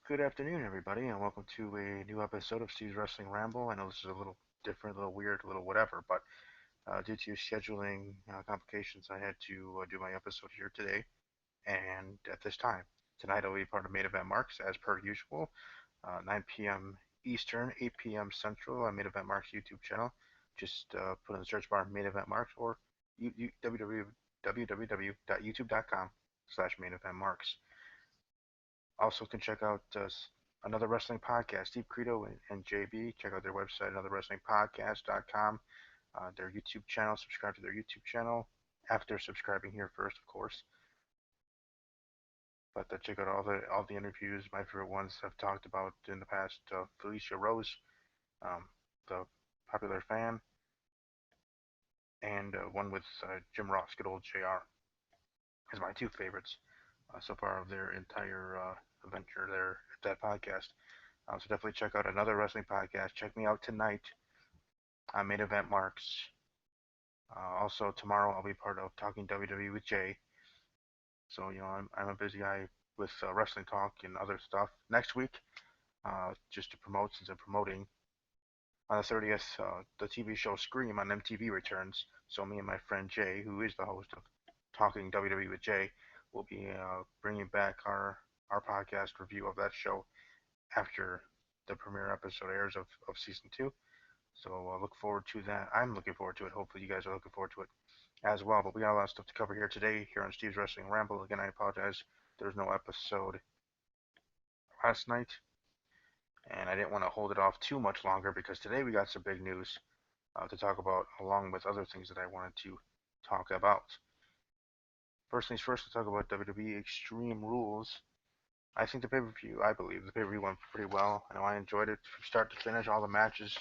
Good afternoon, everybody, and welcome to a new episode of Steve's Wrestling Ramble. I know this is a little different, a little weird, a little whatever, but due to scheduling complications, I had to do my episode here today and at this time. Tonight, I'll be part of Main Event Marks as per usual, 9 p.m. Eastern, 8 p.m. Central on Main Event Marks YouTube channel. Just put in the search bar Main Event Marks or www.youtube.com/Main Event Marks. Also, can check out another wrestling podcast, Steve Credo and JB. Check out their website, anotherwrestlingpodcast.com. Their YouTube channel. Subscribe to their YouTube channel after subscribing here first, of course. But check out all the interviews. My favorite ones I've talked about in the past: Felicia Rose, the popular fan, and one with Jim Ross, good old JR, is my two favorites so far of their entire adventure there at that podcast. So definitely check out another wrestling podcast. Check me out tonight on Main Event Marks. Also tomorrow I'll be part of Talking WWE with Jay. So I'm a busy guy with wrestling talk and other stuff. Next week, just to promote since I'm promoting on the 30th, the TV show Scream on MTV returns. So me and my friend Jay, who is the host of Talking WWE with Jay, will be bringing back our podcast review of that show after the premiere episode airs of season two. So look forward to that. I'm looking forward to it. Hopefully you guys are looking forward to it as well. But we got a lot of stuff to cover here today here on Steve's Wrestling Ramble. Again, I apologize. There's no episode last night, and I didn't want to hold it off too much longer because today we got some big news to talk about, along with other things that I wanted to talk about. First things first, let's talk about WWE Extreme Rules. I think I believe the pay-per-view went pretty well. I know I enjoyed it from start to finish. All the matches,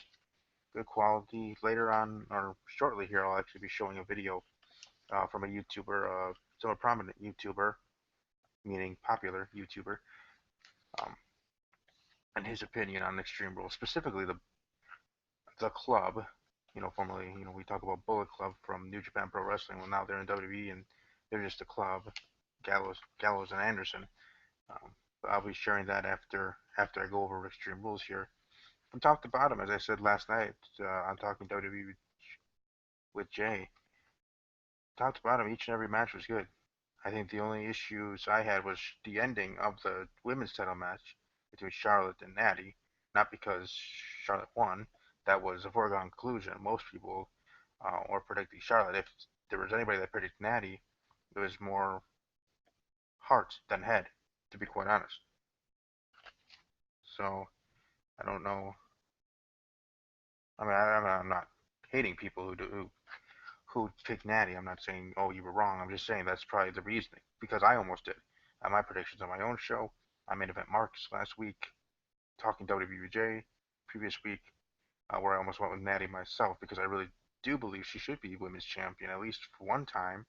good quality. Later on, or shortly here, I'll actually be showing a video from a YouTuber, some prominent YouTuber, meaning popular YouTuber, um, and his opinion on Extreme Rules, specifically the club. Formerly, we talk about Bullet Club from New Japan Pro Wrestling. Well, now they're in WWE and they're just a club. Gallows and Anderson. But I'll be sharing that after I go over Extreme Rules here. From top to bottom, as I said last night on Talking WWE with Jay, top to bottom, each and every match was good. I think the only issues I had was the ending of the women's title match between Charlotte and Natty. Not because Charlotte won, that was a foregone conclusion. Most people were predicting Charlotte. If there was anybody that predicted Natty, it was more heart than head, to be quite honest. So I don't know. I mean, I'm not hating people who picked Natty. I'm not saying, oh, you were wrong. I'm just saying that's probably the reasoning because I almost did. My predictions on my own show, I made event marks last week, talking WWJ previous week, where I almost went with Natty myself because I really do believe she should be women's champion at least for one time.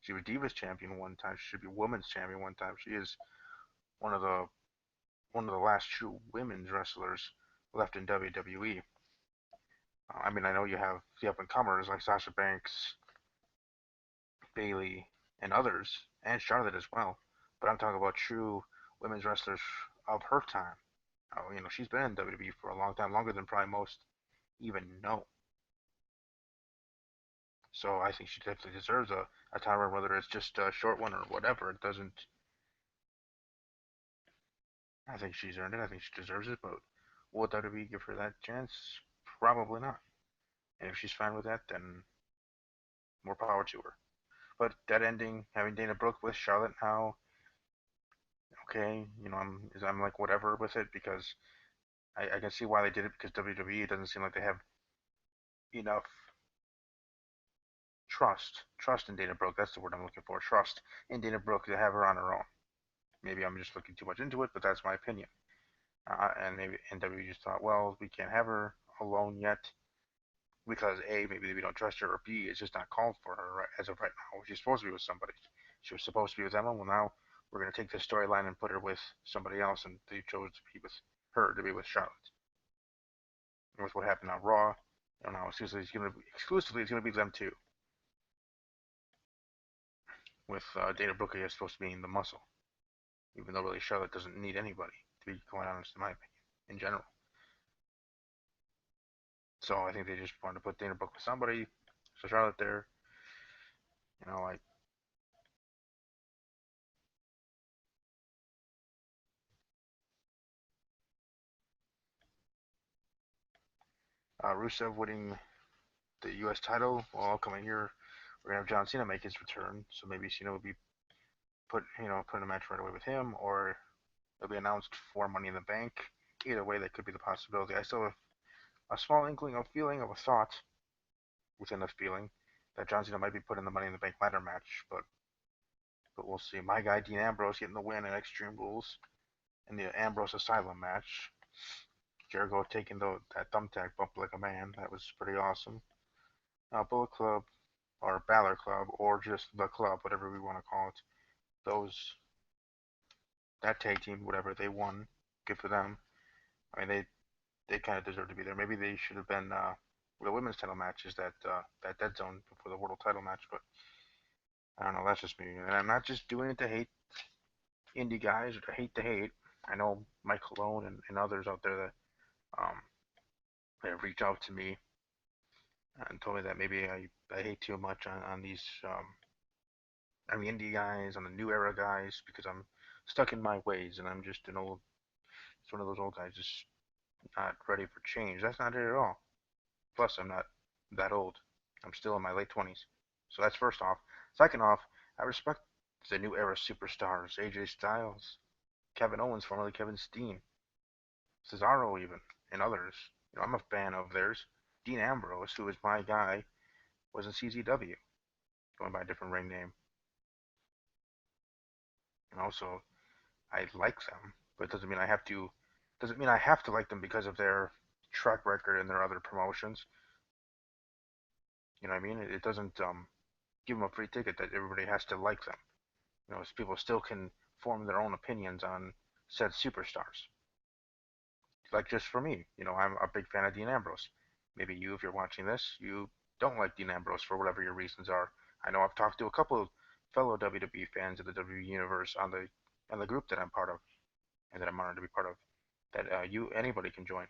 She was Divas champion one time. She should be women's champion one time. She is one of the one of the last true women's wrestlers left in WWE. I mean, I know you have the up and comers like Sasha Banks, Bailey, and others, and Charlotte as well. But I'm talking about true women's wrestlers of her time. She's been in WWE for a long time, longer than probably most even know. So I think she definitely deserves a title run, whether it's just a short one or whatever. It doesn't. I think she's earned it. I think she deserves it. But will WWE give her that chance? Probably not. And if she's fine with that, then more power to her. But that ending, having Dana Brooke with Charlotte now, okay, I'm like whatever with it because I can see why they did it because WWE doesn't seem like they have enough trust in Dana Brooke. That's the word I'm looking for. Trust in Dana Brooke to have her on her own. Maybe I'm just looking too much into it, but that's my opinion. And maybe WWE just thought, well, we can't have her alone yet because A, maybe we don't trust her, or B, it's just not called for her as of right now. She's supposed to be with somebody. She was supposed to be with Emma. Well, now we're going to take this storyline and put her with somebody else, and they chose to be with her to be with Charlotte. And with what happened on Raw, now exclusively it's going to be them two, with Dana Brooke is supposed to be the muscle, even though really Charlotte doesn't need anybody. to be quite honest, in my opinion, in general. So I think they just wanted to put Dana Brooke with somebody. So Charlotte there, like Rusev winning the U.S. title. Well, coming here, we're gonna have John Cena make his return. So maybe Cena will be put in a match right away with him, or it'll be announced for Money in the Bank. Either way, that could be the possibility. I still have a small inkling of feeling of a thought within the feeling that John Cena might be put in the Money in the Bank ladder match, but we'll see. My guy Dean Ambrose getting the win in Extreme Rules in the Ambrose Asylum match. Jericho taking that thumbtack bump like a man. That was pretty awesome. Bullet Club or Balor Club or just the club, whatever we want to call it. Those that tag team, whatever they won, good for them. I mean they kind of deserve to be there. Maybe they should have been the women's title matches that Dead Zone before the world title match, but I don't know. That's just me, and I'm not just doing it to hate indie guys or to hate the hate. I know Mike Malone and others out there um, that have reached out to me and told me that maybe I hate too much on these on the indie guys, on the new era guys, because I'm stuck in my ways and I'm just it's one of those old guys just not ready for change. That's not it at all. Plus, I'm not that old. I'm still in my late 20s. So that's first off. Second off, I respect the new era superstars, AJ Styles, Kevin Owens, formerly Kevin Steen, Cesaro even, and others. I'm a fan of theirs. Dean Ambrose, who is my guy, was in CZW, going by a different ring name. And also, I like them, but it doesn't mean I have to like them because of their track record and their other promotions. You know what I mean? It doesn't give them a free ticket that everybody has to like them. So people still can form their own opinions on said superstars. Like just for me, I'm a big fan of Dean Ambrose. Maybe you, if you're watching this, you don't like Dean Ambrose for whatever your reasons are. I know I've talked to a couple of fellow WWE fans of the WWE universe on the group that I'm part of and that I'm honored to be part of. That anybody can join.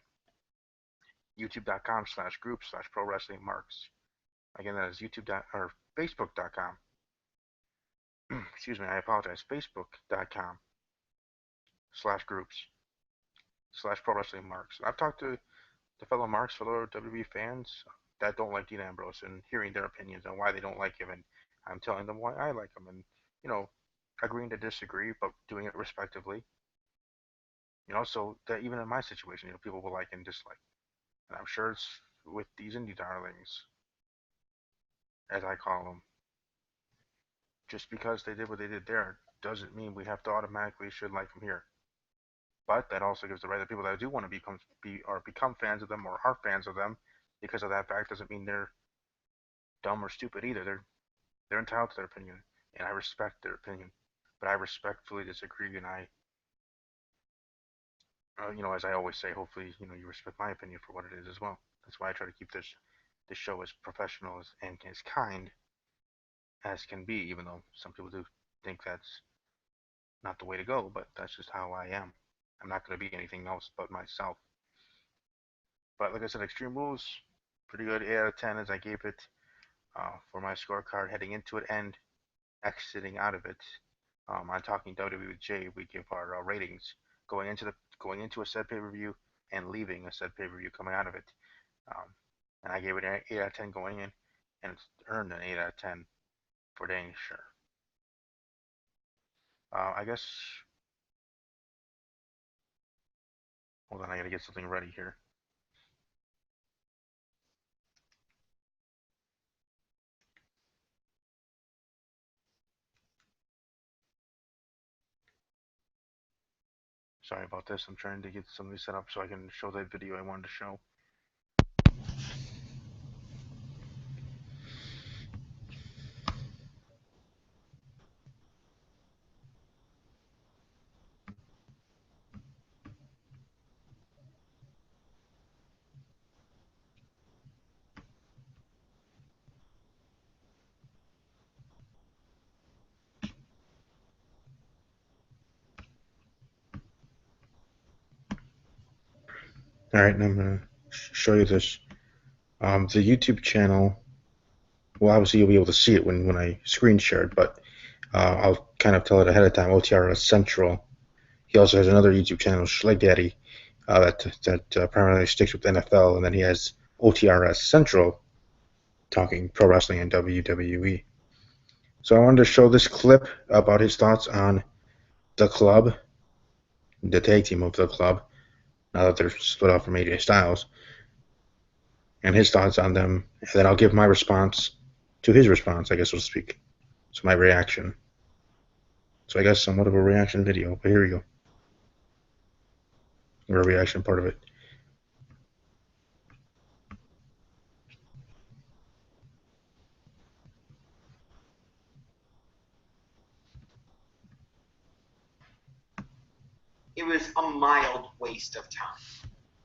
YouTube.com/group/pro wrestling marks. Again, that is YouTube or Facebook.com. Excuse me, I apologize. Facebook.com/groups/pro wrestling marks. I've talked to the fellow marks, fellow WWE fans that don't like Dean Ambrose and hearing their opinions on why they don't like him, and I'm telling them why I like him, and you know, agreeing to disagree, but doing it respectively. So that even in my situation, people will like and dislike, and I'm sure it's with these indie darlings, as I call them. Just because they did what they did there doesn't mean we have to automatically should like them here. But that also gives the right to people that do want to become fans of them or are fans of them because of that fact doesn't mean they're dumb or stupid either. They're entitled to their opinion, and I respect their opinion. But I respectfully disagree, and as I always say, hopefully, you respect my opinion for what it is as well. That's why I try to keep this show as professional and as kind as can be, even though some people do think that's not the way to go, but that's just how I am. I'm not going to be anything else but myself. But like I said, Extreme Rules, pretty good. 8 out of 10 as I gave it for my scorecard heading into it and exiting out of it. On Talking WWE with Jay, we give our ratings going into a said pay per view and leaving a said pay per view coming out of it. Um, and I gave it an 8 out of 10 going in, and it's earned an 8 out of 10 for dang sure. I guess. Hold on, I gotta get something ready here. Sorry about this. I'm trying to get something set up so I can show that video I wanted to show. All right, and I'm gonna show you this. The YouTube channel. Well, obviously you'll be able to see it when I screen share it, but I'll kind of tell it ahead of time. OTRS Central. He also has another YouTube channel, Schleg Daddy, that primarily sticks with NFL, and then he has OTRS Central, talking pro wrestling and WWE. So I wanted to show this clip about his thoughts on the club, the tag team of the club, now that they're split off from AJ Styles, and his thoughts on them, and then I'll give my response to his response, I guess, so to speak. So my reaction. So I guess somewhat of a reaction video, but here we go. Or a reaction part of it. It was a mild waste of time.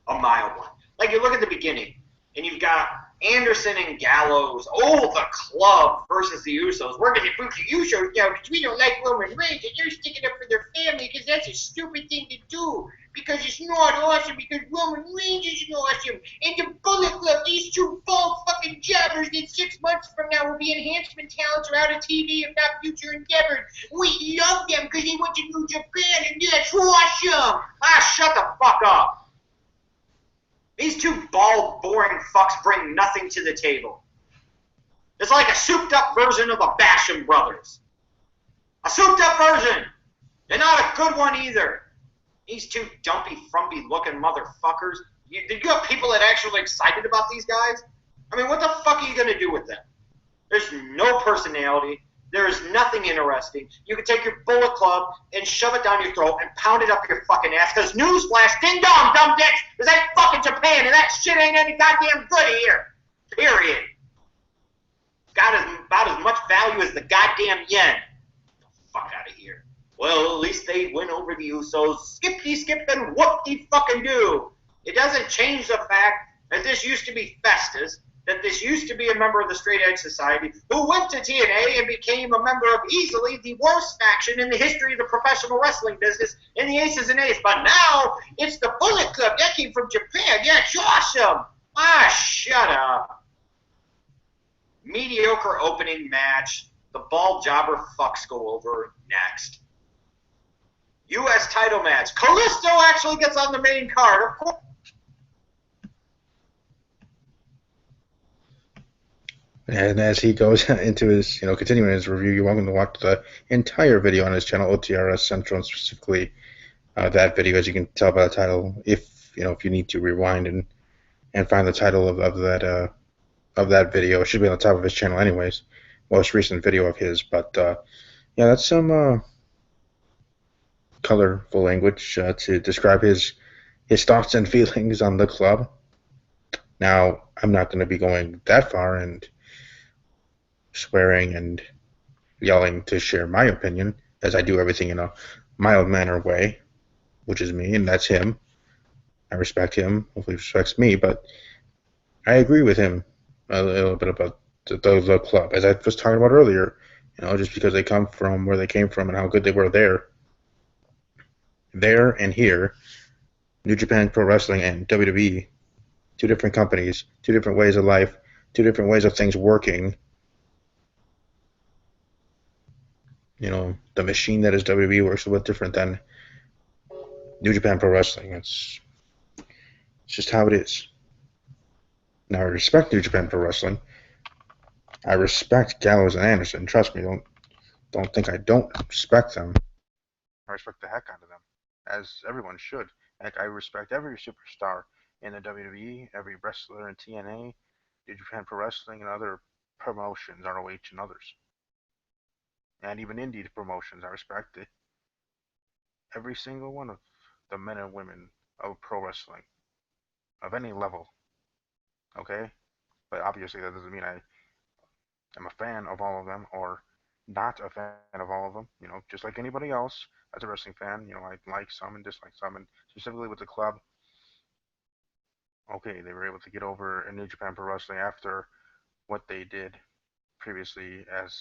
A mild one. Like, you look at the beginning, and you've got Anderson and Gallows. Oh, the club versus the Usos. We're going to boot the Usos now because we don't like Roman Reigns, and they're sticking up for their family because that's a stupid thing to do. Because it's not awesome, because Roman Reigns isn't awesome. And the Bullet Club, these two bald fucking jabbers that 6 months from now will be enhancement talents or out of TV if not future endeavors. We love them because they went to New Japan, and that's awesome. Ah, shut the fuck up. These two bald, boring fucks bring nothing to the table. It's like a souped-up version of the Basham Brothers. A souped-up version! And not a good one either. These two dumpy, frumpy-looking motherfuckers. Did you have people that actually excited about these guys? I mean, what the fuck are you going to do with them? There's no personality. There is nothing interesting. You can take your Bullet Club and shove it down your throat and pound it up your fucking ass. Because newsflash, ding dong, dumb dicks, this ain't fucking Japan, and that shit ain't any goddamn good here. Period. Got about as much value as the goddamn yen. Get the fuck out of here. Well, at least they went over the Usos. Skip and whoop-de-fucking-do. It doesn't change the fact that this used to be Festus, that this used to be a member of the Straight Edge Society, who went to TNA and became a member of easily the worst faction in the history of the professional wrestling business in the Aces and Eights. But now, it's the Bullet Club. That came from Japan. Yeah, it's awesome. Ah, shut up. Mediocre opening match. The bald jobber fucks go over next. U.S. title match. Kalisto actually gets on the main card. Of course. And as he goes into his, continuing his review, you're welcome to watch the entire video on his channel, OTRS Central, and specifically that video, as you can tell by the title. If you need to rewind and find the title of that video, it should be on the top of his channel, anyways. Most recent video of his, but yeah, that's some colorful language to describe his thoughts and feelings on the club. Now, I'm not going to be going that far and swearing and yelling to share my opinion, as I do everything in a mild-mannered way, which is me, and that's him. I respect him. Hopefully he respects me, but I agree with him a little bit about the club. As I was talking about earlier, just because they come from where they came from and how good they were there and here, New Japan Pro Wrestling and WWE, two different companies, two different ways of life, two different ways of things working. The machine that is WWE works a bit different than New Japan Pro Wrestling. It's just how it is. Now, I respect New Japan Pro Wrestling. I respect Gallows and Anderson. Trust me, don't think I don't respect them. I respect the heck out of them, as everyone should. Heck, I respect every superstar in the WWE, every wrestler in TNA, New Japan Pro Wrestling, and other promotions, ROH and others. And even indie promotions, I respect it. Every single one of the men and women of pro wrestling, of any level, okay? But obviously that doesn't mean I am a fan of all of them or not a fan of all of them. Just like anybody else, as a wrestling fan, I like some and dislike some, and specifically with the club. Okay, they were able to get over in New Japan Pro Wrestling after what they did previously, as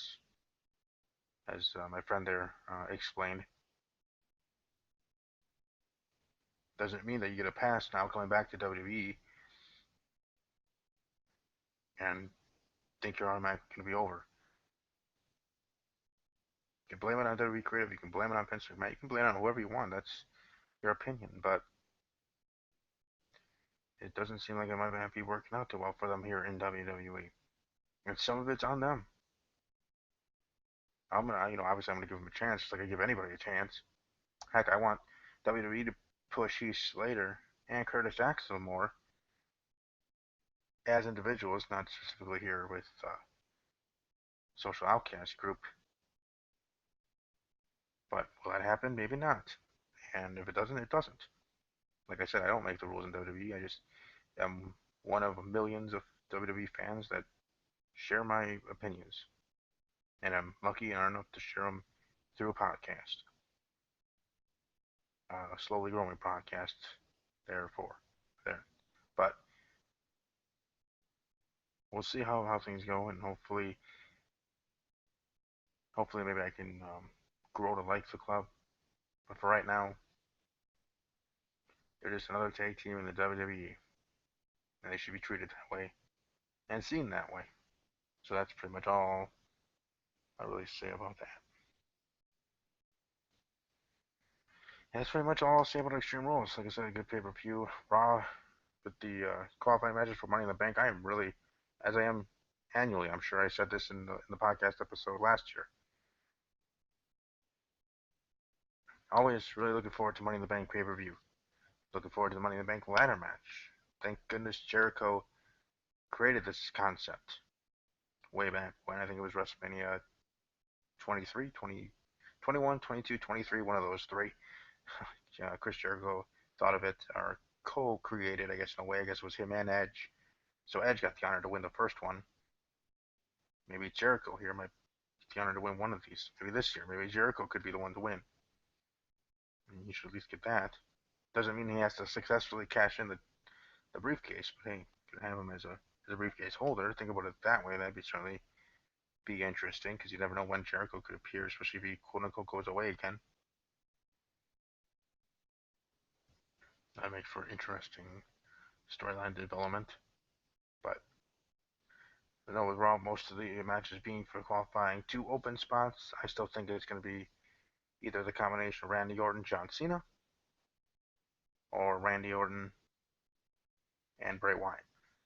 my friend there explained. doesn't mean that you get a pass now coming back to WWE and think you're automatically going to be over. You can blame it on WWE Creative. You can blame it on Vince McMahon. You can blame it on whoever you want. That's your opinion. But it doesn't seem like it might be working out too well for them here in WWE. And some of it's on them. Obviously I'm gonna give them a chance, just like I give anybody a chance. Heck, I want WWE to push Heath Slater and Curtis Axel more as individuals, not specifically here with Social Outcast Group. But will that happen? Maybe not. And if it doesn't, it doesn't. Like I said, I don't make the rules in WWE. I just am one of millions of WWE fans that share my opinions, and I'm lucky and enough to share them through a podcast, a slowly growing podcast. Therefore, there. But we'll see how things go, and hopefully maybe I can grow to like the club. But for right now, they're just another tag team in the WWE, and they should be treated that way and seen that way. So that's pretty much all I really say about that. And that's pretty much all I'll say about Extreme Rules. Like I said, a good pay-per-view. Raw with the qualifying matches for Money in the Bank. I am really, as I am annually, I'm sure I said this in the podcast episode last year. Always really looking forward to Money in the Bank pay-per-view. Looking forward to the Money in the Bank ladder match. Thank goodness Jericho created this concept way back when. I think it was WrestleMania 23, 20, 21, 22, 23, one of those three. Chris Jericho thought of it, or co-created, I guess, in a way. I guess it was him and Edge. So Edge got the honor to win the first one. Maybe Jericho here might get the honor to win one of these. Maybe this year. Maybe Jericho could be the one to win. And you should at least get that. Doesn't mean he has to successfully cash in the briefcase, but hey, you can have him as a briefcase holder. Think about it that way. That'd be certainly be interesting because you never know when Jericho could appear, especially if he quote unquote goes away again. That makes for interesting storyline development. But no, with Raw, most of the matches being for qualifying two open spots, I still think it's going to be either the combination of Randy Orton, John Cena, or Randy Orton and Bray Wyatt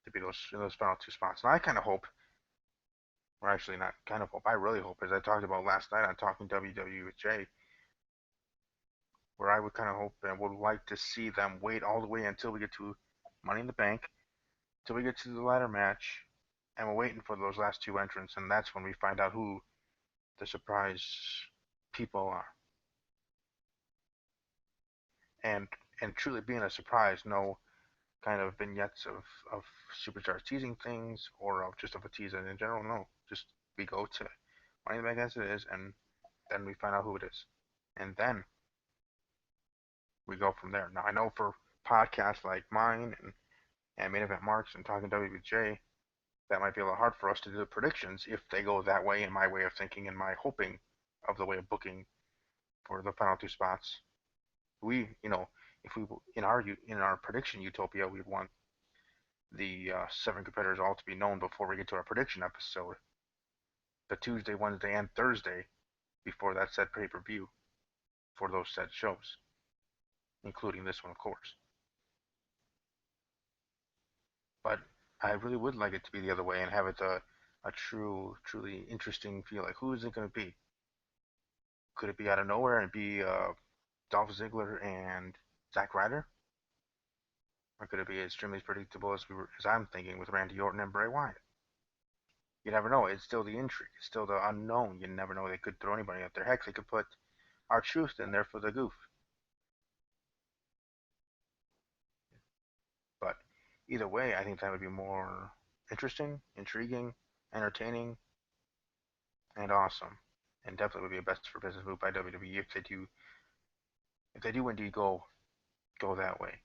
to be those final two spots. And I kind of hope, or actually not kind of hope, I really hope, as I talked about last night on Talking WWE with Jay, where I would kind of hope and would like to see them wait all the way until we get to Money in the Bank, till we get to the ladder match, and we're waiting for those last two entrants, and that's when we find out who the surprise people are. And and truly being a surprise, no kind of vignettes of superstars teasing things or of just of a teaser in general. No, just we go to Money in the Bank as it is, and then we find out who it is, and then we go from there. Now I know for podcasts like mine and Main Event Marks and Talking WBJ, that might be a little hard for us to do the predictions if they go that way in my way of thinking and my hoping of the way of booking for the final two spots. We, if we in our prediction utopia, we'd want the seven competitors all to be known before we get to our prediction episode, the Tuesday, Wednesday, and Thursday before that said pay-per-view for those said shows, including this one, of course. But I really would like it to be the other way and have it a truly interesting feel. Like, who is it going to be? Could it be out of nowhere and be Dolph Ziggler and Zack Ryder? Or could it be extremely predictable as I'm thinking with Randy Orton and Bray Wyatt? You never know. It's still the intrigue. It's still the unknown. You never know. They could throw anybody out there. Heck, they could put R-Truth in there for the goof. But either way, I think that would be more interesting, intriguing, entertaining, and awesome. And definitely would be a best for business move by WWE if they do indeed go that way.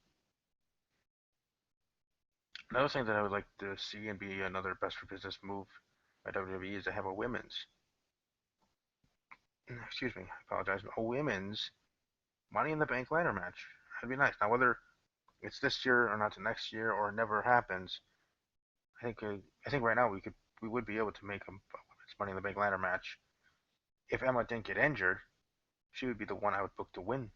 Another thing that I would like to see and be another best for business move by WWE is to have excuse me, I apologize, a women's Money in the Bank ladder match. That'd be nice. Now whether it's this year or not the next year or it never happens, I think right now we would be able to make a women's Money in the Bank ladder match. If Emma didn't get injured, she would be the one I would book to win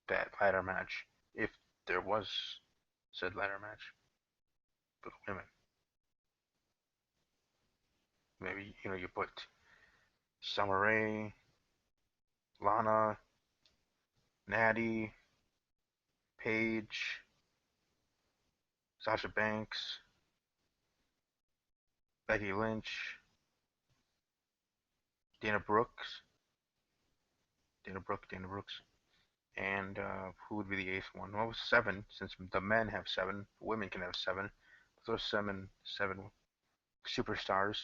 that ladder match if there was said ladder match for the women. Maybe you put Summer Rae, Lana, Natty, Paige, Sasha Banks, Becky Lynch, Dana Brooks, Dana Brooks, and who would be the eighth one? Well, seven, since the men have seven, women can have seven. Those seven superstars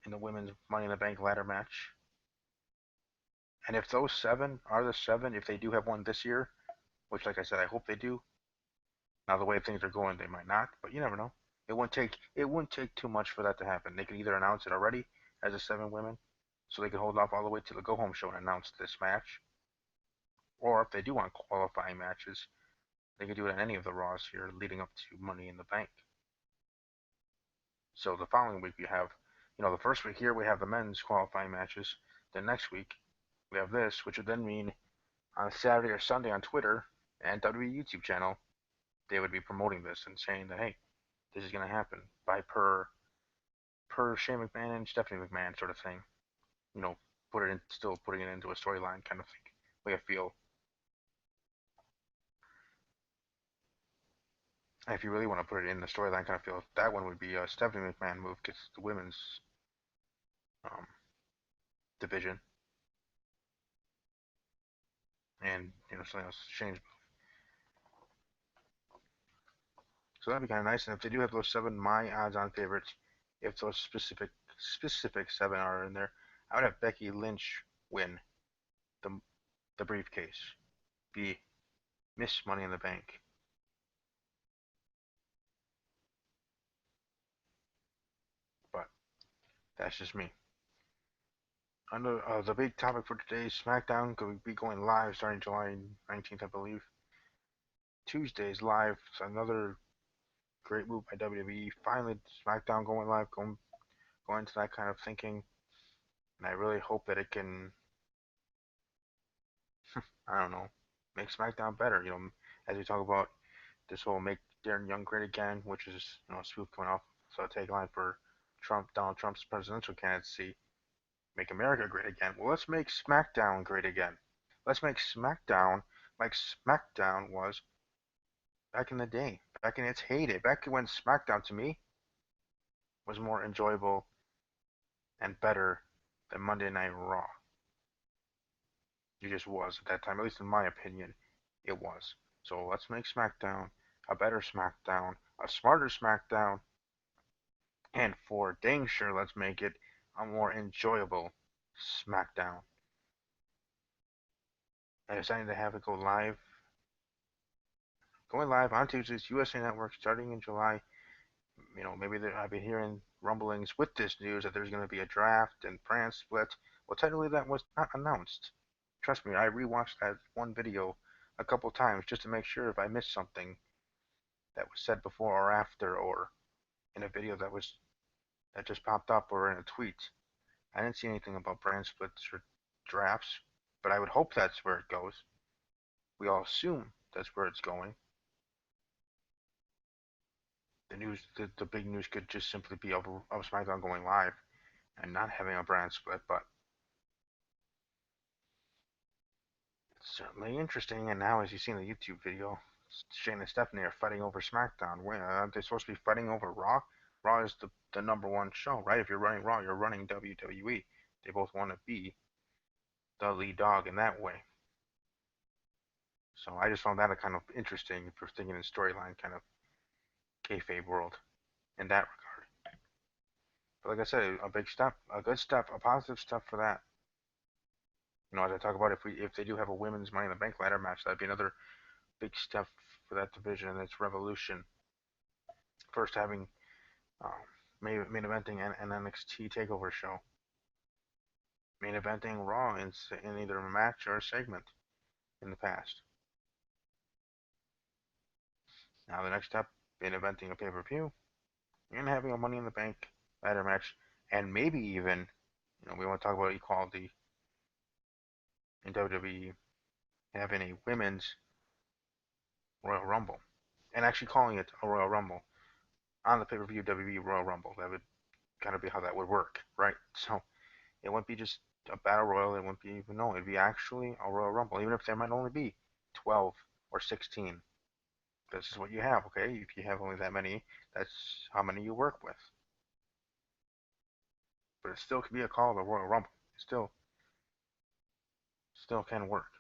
in the women's Money in the Bank ladder match. And if those seven are the seven, if they do have one this year, which, like I said, I hope they do. Now, the way things are going, they might not, but you never know. It wouldn't take too much for that to happen. They could either announce it already as the seven women, so they could hold off all the way to the go home show and announce this match, or if they do want qualifying matches, they could do it on any of the Raws here leading up to Money in the Bank. So the following week we have, the first week here we have the men's qualifying matches. Then next week we have this, which would then mean on Saturday or Sunday on Twitter and WWE YouTube channel, they would be promoting this and saying that, hey, this is going to happen by per Shane McMahon and Stephanie McMahon sort of thing. You know, still putting it into a storyline kind of thing. Way I feel. If you really want to put it in the storyline kind of feel, that one would be a Stephanie McMahon move because the women's um, division, and something else changed. So that'd be kind of nice. And if they do have those seven my odds-on favorites, if those specific seven are in there, I would have Becky Lynch win the the briefcase, be Miss Money in the Bank. But that's just me. Under the big topic for today, SmackDown will be going live starting July 19th, I believe. Tuesdays live. It's another great move by WWE. Finally, SmackDown going live, going to that kind of thinking, and I really hope that it can, I don't know, make SmackDown better. As we talk about this whole make Darren Young great again, which is a spoof coming off so a tagline for Donald Trump's presidential candidacy, make America great again. Well, let's make SmackDown great again. Let's make SmackDown like SmackDown was back in the day, back in its heyday, back when SmackDown to me was more enjoyable and better than Monday Night Raw. It just was at that time, at least in my opinion, it was. So let's make SmackDown a better SmackDown, a smarter SmackDown, and for dang sure, let's make it a more enjoyable SmackDown. I decided to have it going live on Tuesdays, USA Network, starting in July. Maybe I've been hearing rumblings with this news that there's going to be a draft and brand split. Well, technically that was not announced. Trust me, I rewatched that one video a couple times just to make sure if I missed something that was said before or after, or in a video that just popped up, or in a tweet. I didn't see anything about brand splits or drafts, but I would hope that's where it goes. We all assume that's where it's going. The big news could just simply be of SmackDown going live and not having a brand split, but it's certainly interesting. And now, as you see in the YouTube video, Shane and Stephanie are fighting over SmackDown. Aren't they supposed to be fighting over Raw? Raw is the number one show, right? If you're running Raw, you're running WWE. They both want to be the lead dog in that way. So I just found that a kind of interesting if you're thinking in storyline kind of kayfabe world in that regard. But like I said, a big step, a good step, a positive step for that. As I talk about, if they do have a women's Money in the Bank ladder match, that'd be another big step for that division and its revolution. First having um, main eventing an NXT Takeover show, main eventing Raw in either a match or a segment in the past. Now the next step in inventing a pay-per-view and having a Money in the Bank ladder match, and maybe even, we want to talk about equality in WWE, having a women's Royal Rumble, and actually calling it a Royal Rumble on the pay-per-view WWE Royal Rumble. That would kind of be how that would work, right? So it wouldn't be just a battle royal. It wouldn't be even no. It'd be actually a Royal Rumble, even if there might only be 12 or 16. This is what you have, okay? If you have only that many, that's how many you work with. But it still could be a call of the Royal Rumble. It still can work,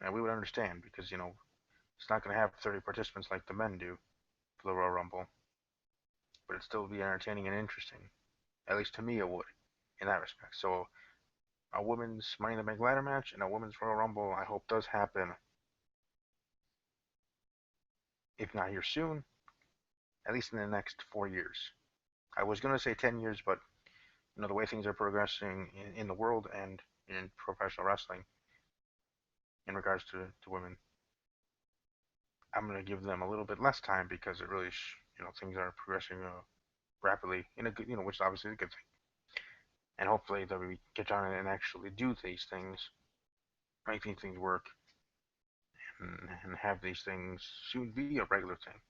and we would understand because it's not going to have 30 participants like the men do for the Royal Rumble, but it'd still be entertaining and interesting. At least to me, it would in that respect. So a women's Money in the Bank ladder match and a women's Royal Rumble, I hope does happen. If not here soon, at least in the next 4 years. I was going to say 10 years, but the way things are progressing in the world and in professional wrestling in regards to women, I'm going to give them a little bit less time because it really, things are progressing rapidly in a good, which is obviously a good thing. And hopefully that we get on and actually do these things, make these things work, and have these things soon be a regular thing.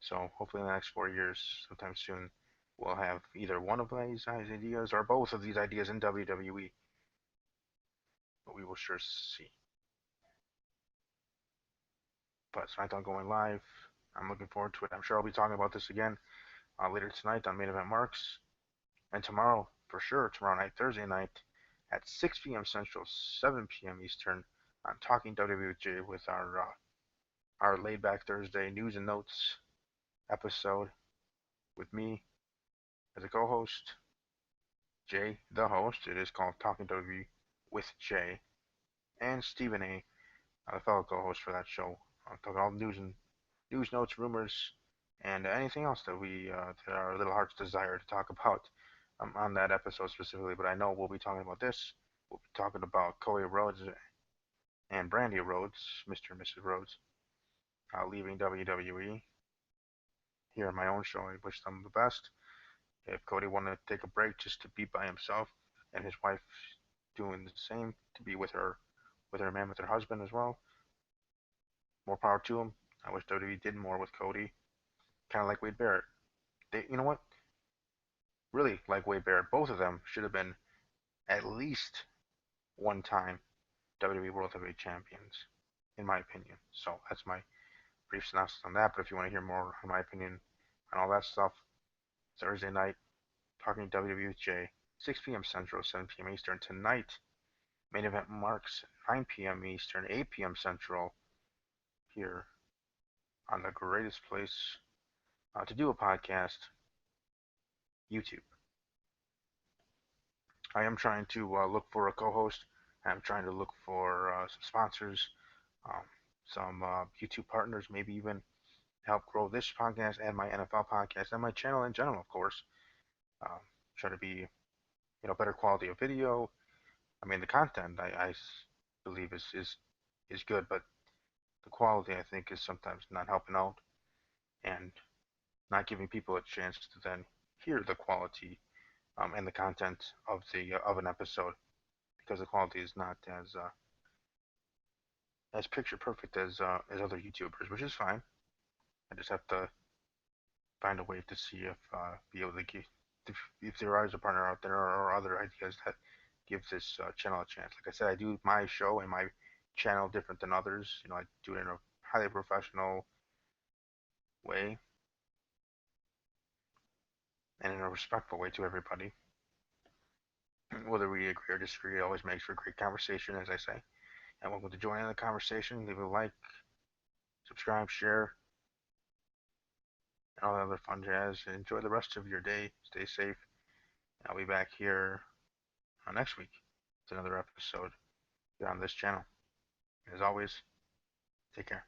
So hopefully in the next 4 years, sometime soon, we'll have either one of these ideas or both of these ideas in WWE. But we will sure see. But SmackDown going live, I'm looking forward to it. I'm sure I'll be talking about this again later tonight on Main Event Marks, and tomorrow for sure. Tomorrow night, Thursday night, at 6 p.m. Central, 7 p.m. Eastern, on Talking WWE with our laid back Thursday news and notes episode with me as a co-host, Jay, the host. It is called Talking WWE with Jay, and Stephen A, the fellow co-host for that show. Talking all news notes, rumors, and anything else that our little hearts desire to talk about on that episode specifically. But I know we'll be talking about this. We'll be talking about Cody Rhodes and Brandy Rhodes, Mr. and Mrs. Rhodes, leaving WWE. Here on my own show, I wish them the best. If Cody wanted to take a break just to be by himself, and his wife doing the same to be with her man, with her husband as well, more power to him. I wish WWE did more with Cody, kind of like Wade Barrett. You know what? Really, like Wade Barrett, both of them should have been at least one time WWE World Heavyweight Champions, in my opinion. So that's my brief synopsis on that. But if you want to hear more on my opinion on all that stuff, Thursday night, talking WWJ, 6 p.m. Central, 7 p.m. Eastern. Tonight, Main Event Marks, 9 p.m. Eastern, 8 p.m. Central, here on the greatest place to do a podcast, YouTube. I am trying to look for a co-host. I'm trying to look for some sponsors, um, some YouTube partners, maybe even help grow this podcast and my NFL podcast and my channel in general, of course. Um, Try to be, better quality of video. I mean, the content I believe is good, but the quality I think is sometimes not helping out and not giving people a chance to then hear the quality and the content of an episode because the quality is not as picture perfect as other YouTubers, which is fine. I just have to find a way to see if be able to get if there is a partner out there or other ideas that give this channel a chance. Like I said, I do my show and my channel different than others. I do it in a highly professional way and in a respectful way to everybody. Whether we agree or disagree, it always makes for great conversation, as I say. And welcome to join in the conversation. Leave a like, subscribe, share, and all that other fun jazz. Enjoy the rest of your day. Stay safe. I'll be back here next week with another episode here on this channel. As always, take care.